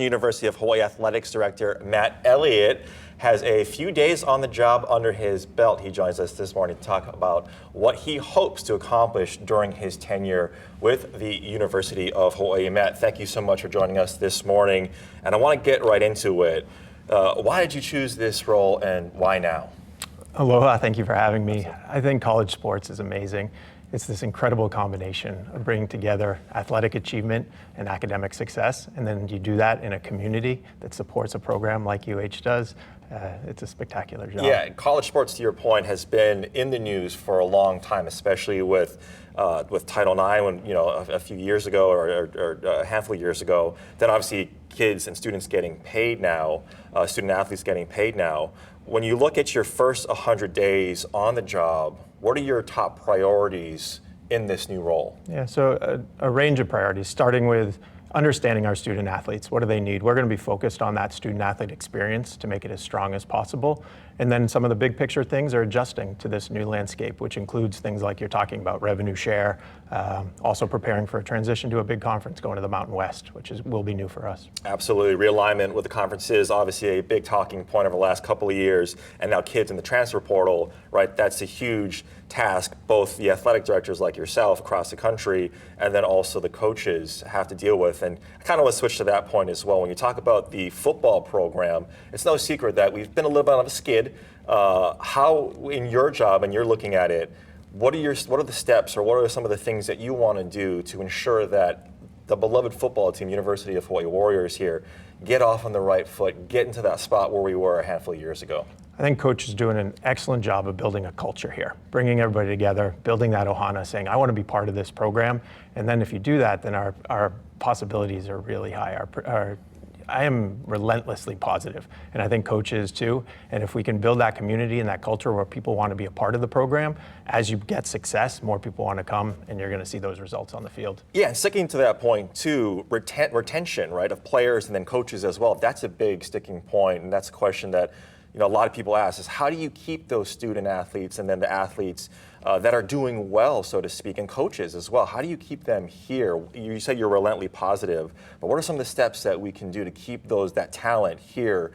University of Hawaii Athletics Director Matt Elliott has a few days on the job under his belt. He joins us this morning to talk about what he hopes to accomplish during his tenure with the University of Hawaii. Matt, thank you so much for joining us this morning. And I want to get right into it. Why did you choose this role and why now? Aloha, thank you for having me. I think college sports is amazing. It's this incredible combination of bringing together athletic achievement and academic success, and then you do that in a community that supports a program like UH does. It's a spectacular job. Yeah, college sports, to your point, has been in the news for a long time, especially with Title IX, when a few years ago or a handful of years ago. Then obviously kids and students getting paid now, student athletes getting paid now. When you look at your first 100 days on the job, what are your top priorities in this new role? Yeah, so a range of priorities, starting with understanding our student athletes. What do they need? We're going to be focused on that student athlete experience to make it as strong as possible. And then some of the big picture things are adjusting to this new landscape, which includes things like you're talking about revenue share, also preparing for a transition to a big conference going to the Mountain West, which will be new for us. Absolutely. Realignment with the conferences, obviously a big talking point over the last couple of years, and now kids in the transfer portal, right? That's a huge task. Both the athletic directors like yourself across the country and then also the coaches have to deal with. And I kind of want to switch to that point as well. When you talk about the football program, it's no secret that we've been a little bit on a skid. How, in your job, and you're looking at it, what are the steps or what are some of the things that you want to do to ensure that the beloved football team, University of Hawaii Warriors here, get off on the right foot, get into that spot where we were a handful of years ago? I think Coach is doing an excellent job of building a culture here, bringing everybody together, building that ohana, saying, I want to be part of this program. And then if you do that, then our possibilities are really high. I am relentlessly positive, and I think Coach is too. And if we can build that community and that culture where people want to be a part of the program, as you get success, more people want to come, and you're going to see those results on the field. Yeah, and sticking to that point too, retention, right, of players and then coaches as well. That's a big sticking point, and that's a question that a lot of people ask is how do you keep those student athletes and then the athletes that are doing well, so to speak, and coaches as well? How do you keep them here? You say you're relentlessly positive, but what are some of the steps that we can do to keep that talent here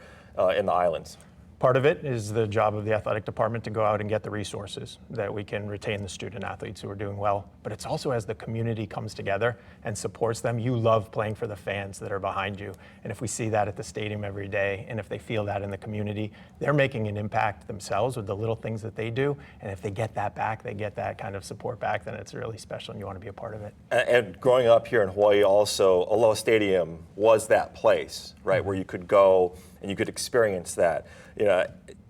in the islands? Part of it is the job of the athletic department to go out and get the resources that we can retain the student athletes who are doing well. But it's also as the community comes together and supports them. You love playing for the fans that are behind you. And if we see that at the stadium every day, and if they feel that in the community, they're making an impact themselves with the little things that they do. And if they get that back, they get that kind of support back, then it's really special and you want to be a part of it. And growing up here in Hawaii also, Aloha Stadium was that place, right, where you could go and you could experience that.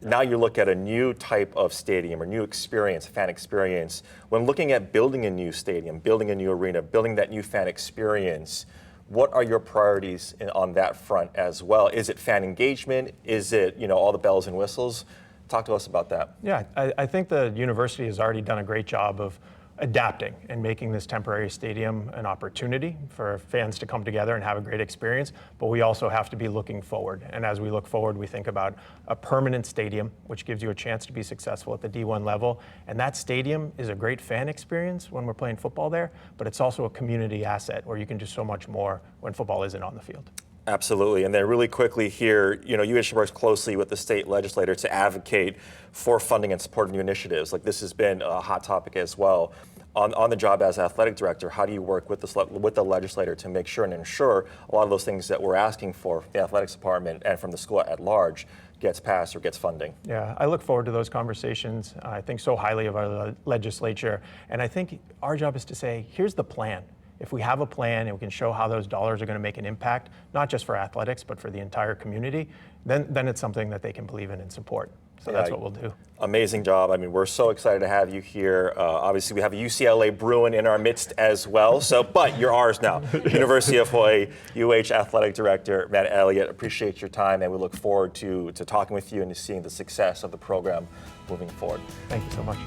Now you look at a new type of stadium or new experience, fan experience. When looking at building a new stadium, building a new arena, building that new fan experience, what are your priorities on that front as well? Is it fan engagement? Is it all the bells and whistles? Talk to us about that. Yeah, I think the university has already done a great job of adapting and making this temporary stadium an opportunity for fans to come together and have a great experience, but we also have to be looking forward. And as we look forward, we think about a permanent stadium, which gives you a chance to be successful at the D1 level. And that stadium is a great fan experience when we're playing football there, but it's also a community asset where you can do so much more when football isn't on the field. Absolutely. And then really quickly here, UH works closely with the state legislator to advocate for funding and support of new initiatives. Like this has been a hot topic as well. On the job as athletic director, how do you work with the legislator to make sure and ensure a lot of those things that we're asking for the athletics department and from the school at large gets passed or gets funding? Yeah, I look forward to those conversations. I think so highly of our legislature. And I think our job is to say, here's the plan. If we have a plan and we can show how those dollars are going to make an impact, not just for athletics, but for the entire community, then it's something that they can believe in and support. So that's what we'll do. Amazing job. I mean, we're so excited to have you here. Obviously, we have a UCLA Bruin in our midst as well. But you're ours now. University of Hawaii, UH Athletic Director Matt Elliott. Appreciate your time, and we look forward to talking with you and to seeing the success of the program moving forward. Thank you so much.